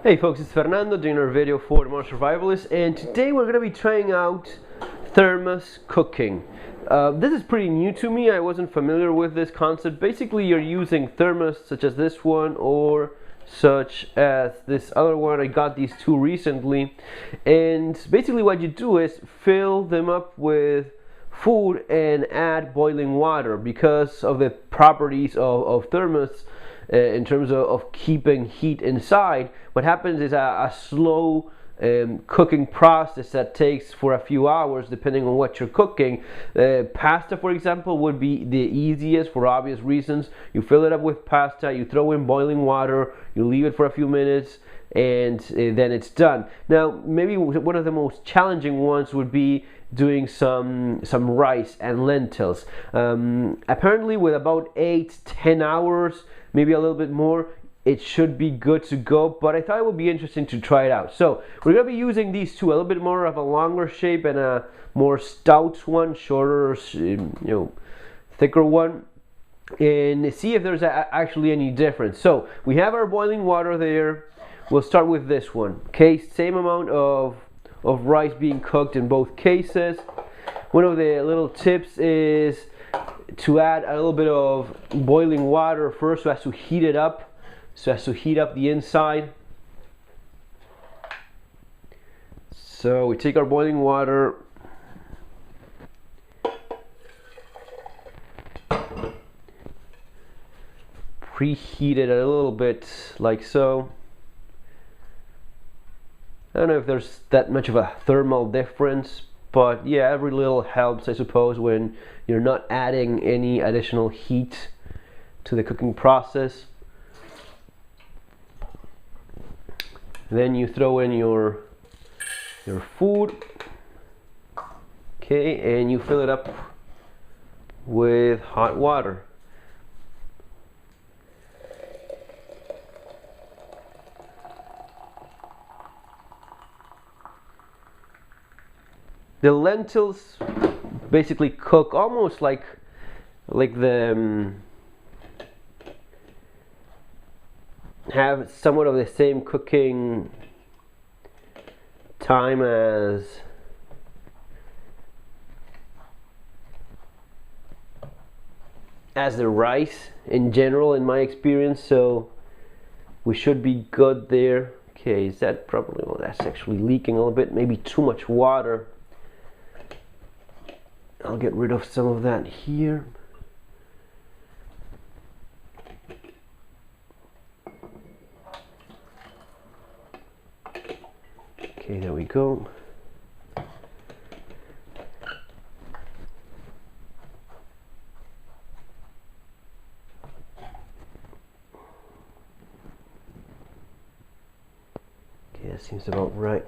Hey folks, it's Fernando doing our video for the Modern Survivalist, and today we're going to be trying out Thermos cooking. This is pretty new to me. I wasn't familiar with this concept. Basically, you're using thermos such as this one or such as this other one. I got these two recently, and basically what you do is fill them up with food and add boiling water because of the properties of thermos. In terms of keeping heat inside, what happens is a slow cooking process that takes for a few hours depending on what you're cooking. Pasta, for example, would be the easiest for obvious reasons. You fill it up with pasta, you throw in boiling water, you leave it for a few minutes, and then it's done. Now, maybe one of the most challenging ones would be doing some rice and lentils. Apparently with about 8-10 hours, maybe a little bit more, it should be good to go, but I thought it would be interesting to try it out. So we're going to be using these two, a little bit more of a longer shape and a more stout one, shorter, thicker one, and see if there's actually any difference. So we have our boiling water there. We'll start with this one. Okay, same amount of rice being cooked in both cases. One of the little tips is to add a little bit of boiling water first so as to heat it up, so as to heat up the inside. So we take our boiling water, preheat it a little bit like so. I don't know if there's that much of a thermal difference, but yeah, every little helps, I suppose, when you're not adding any additional heat to the cooking process. Then you throw in your food, okay, and you fill it up with hot water. The lentils basically cook almost like the have somewhat of the same cooking time as the rice in general, in my experience, so we should be good there. Okay, is that probably, well, that's actually leaking a little bit, maybe too much water. I'll get rid of some of that here. Okay, there we go. Okay, that seems about right.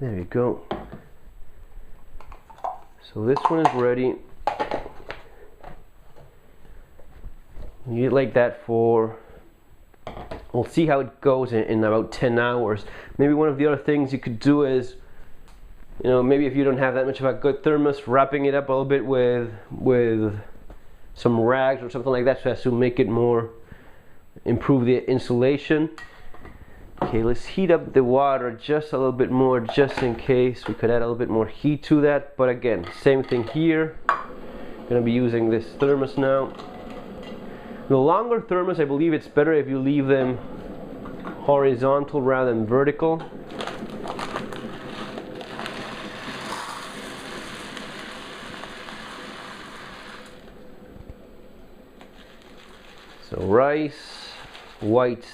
There you go. So this one is ready. You eat like that for, we'll see how it goes in about 10 hours. Maybe one of the other things you could do is, maybe if you don't have that much of a good thermos, wrapping it up a little bit with some rags or something like that so as to make it more, improve the insulation. Okay, let's heat up the water just a little bit more, just in case we could add a little bit more heat to that. But again, same thing here. I'm going to be using this thermos now. The longer thermos, I believe it's better if you leave them horizontal rather than vertical. So rice, white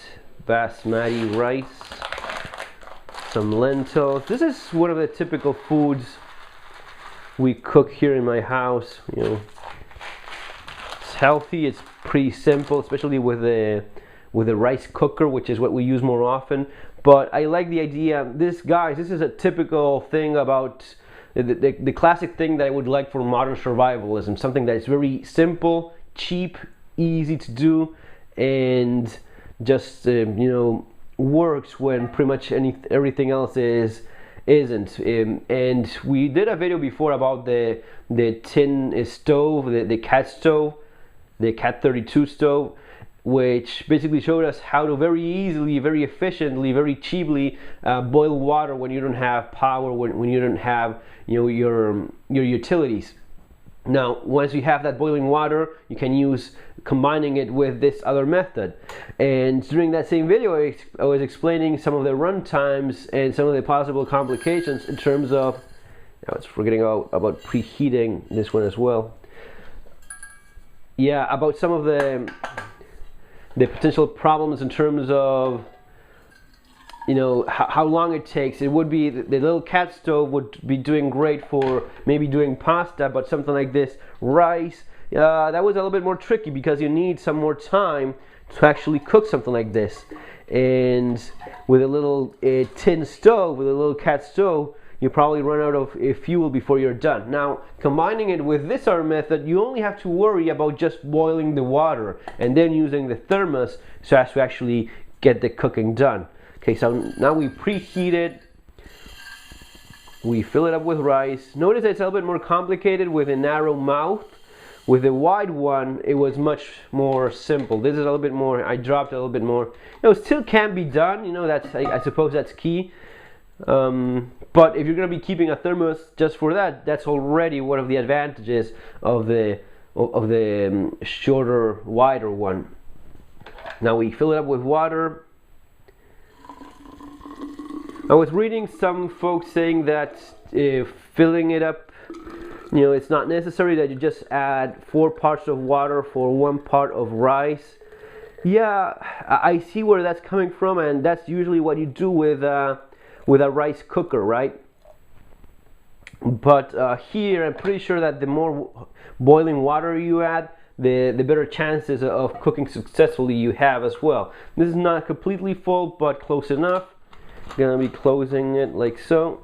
basmati rice, some lentils. This is one of the typical foods we cook here in my house. It's healthy, it's pretty simple, especially with the rice cooker, which is what we use more often. But I like the idea. This is a typical thing about the classic thing that I would like for modern survivalism, something that is very simple, cheap, easy to do, and just works when pretty much everything else is isn't. And we did a video before about the tin stove, the cat stove, the cat 32 stove, which basically showed us how to very easily, very efficiently, very cheaply boil water when you don't have power, when you don't have, you know, your utilities. Now, once you have that boiling water, you can use combining it with this other method. And during that same video, I was explaining some of the run times and some of the possible complications in terms of, I was forgetting about preheating this one as well. Yeah, about some of the potential problems in terms of, you know, how long it takes. It would be, the little cat stove would be doing great for maybe doing pasta, but something like this, rice, that was a little bit more tricky because you need some more time to actually cook something like this. And with a little tin stove, with a little cat stove, you probably run out of fuel before you're done. Now, combining it with this other method, you only have to worry about just boiling the water and then using the thermos so as to actually get the cooking done. Okay, so now we preheat it, we fill it up with rice. Notice it's a little bit more complicated with a narrow mouth. With the wide one, it was much more simple. This is a little bit more, I dropped a little bit more. You know, it still can be done, you know, that's, I suppose that's key. But if you're going to be keeping a thermos just for that, that's already one of the advantages of the shorter, wider one. Now we fill it up with water. I was reading some folks saying that filling it up, you know, it's not necessary, that you just add 4 parts of water for 1 part of rice. Yeah, I see where that's coming from, and that's usually what you do with a rice cooker, right? But here, I'm pretty sure that the more boiling water you add, the better chances of cooking successfully you have as well. This is not completely full, but close enough. Gonna be closing it like so.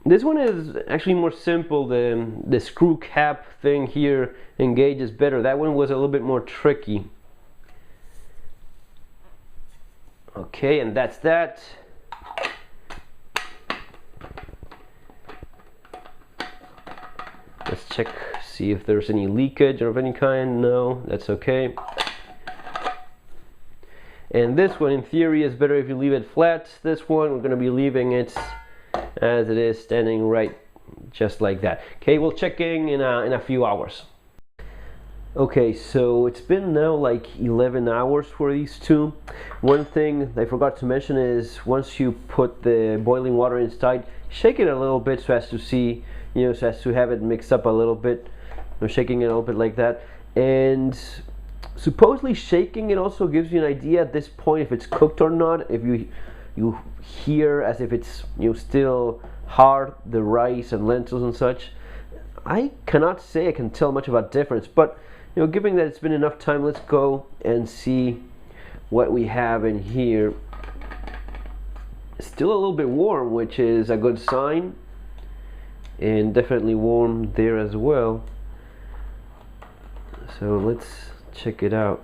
This one is actually more simple. The screw cap thing here engages better. That one was a little bit more tricky. Okay, and that's that. Let's check, see if there's any leakage of any kind. No, that's okay. And this one, in theory, is better if you leave it flat. This one, we're going to be leaving it as it is, standing right just like that. Okay, we'll check in a few hours. Okay, so it's been now like 11 hours for these two. One thing I forgot to mention is once you put the boiling water inside, shake it a little bit so as to see, you know, so as to have it mix up a little bit. I'm shaking it a little bit like that. And supposedly shaking it also gives you an idea at this point if it's cooked or not. If you hear as if it's, you know, still hard, the rice and lentils and such. I cannot say I can tell much about difference, but you know, given that it's been enough time, let's go and see what we have in here. It's still a little bit warm, which is a good sign, and definitely warm there as well. So let's check it out.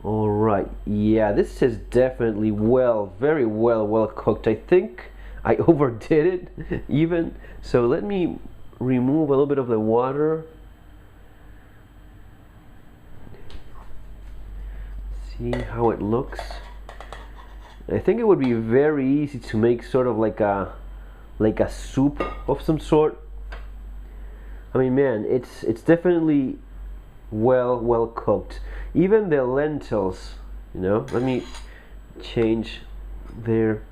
All right, yeah, this is definitely very well cooked. I think I overdid it even. So let me remove a little bit of the water. See how it looks. I think it would be very easy to make sort of like a soup of some sort. I mean, man, it's definitely well cooked. Even the lentils, you know, let me change there.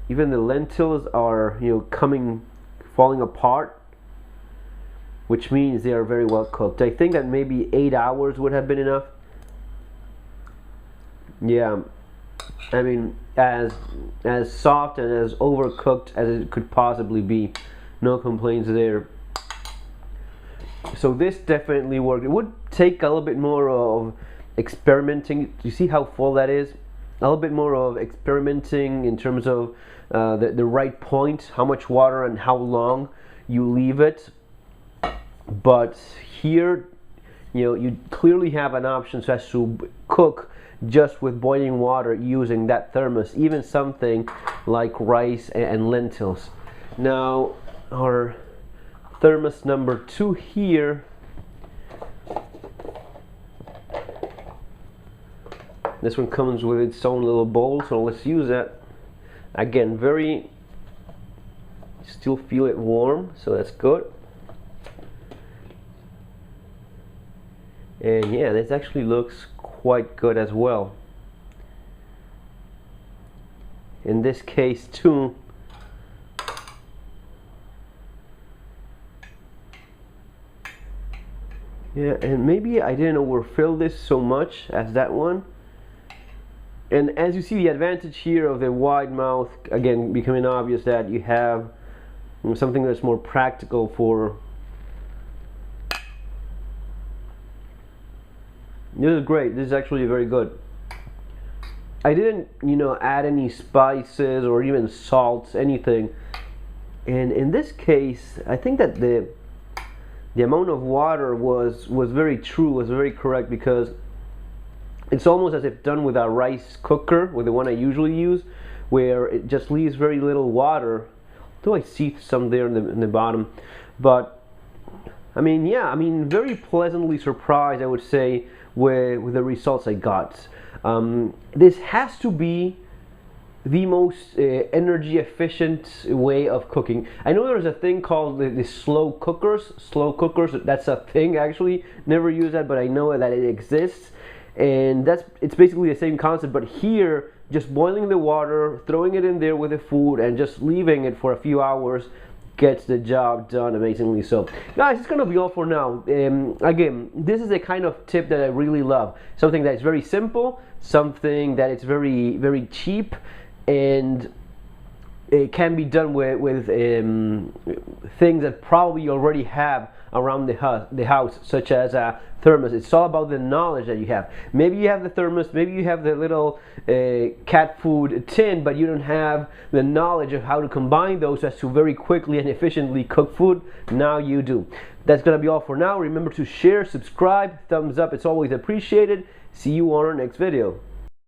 Even the lentils are, you know, falling apart, which means they are very well cooked. I think that maybe 8 hours would have been enough. Yeah, I mean, as soft and as overcooked as it could possibly be. No complaints there. So this definitely worked. It would take a little bit more of experimenting. You see how full that is? A little bit more of experimenting in terms of the right point, how much water and how long you leave it. But here, you know, you clearly have an option so as to cook just with boiling water using that thermos, even something like rice and lentils. Now our thermos number 2 here, this one comes with its own little bowl, so let's use that. Again, still feel it warm, so that's good. And yeah, this actually looks quite good as well. In this case too, yeah, and maybe I didn't overfill this so much as that one. And as you see, the advantage here of the wide mouth, again, becoming obvious that you have something that's more practical for. This is great. This is actually very good. I didn't, add any spices or even salts, anything. And in this case, I think that the amount of water was very true, was very correct, because it's almost as if done with a rice cooker, with the one I usually use, where it just leaves very little water. Though I see some there in the bottom, but I mean, yeah, very pleasantly surprised, I would say, with the results I got. This has to be the most energy efficient way of cooking. I know there's a thing called the slow cookers. That's a thing, actually. Never use that, but I know that it exists. And it's basically the same concept, but here, just boiling the water, throwing it in there with the food, and just leaving it for a few hours gets the job done amazingly. So guys, it's gonna be all for now. Again, this is the kind of tip that I really love. Something that's very simple, something that is very, very cheap, and it can be done with things that probably you already have around the house, such as a thermos. It's all about the knowledge that you have. Maybe you have the thermos, maybe you have the little cat food tin, but you don't have the knowledge of how to combine those as to very quickly and efficiently cook food. Now you do. That's gonna be all for now. Remember to share, subscribe, thumbs up, it's always appreciated. See you on our next video.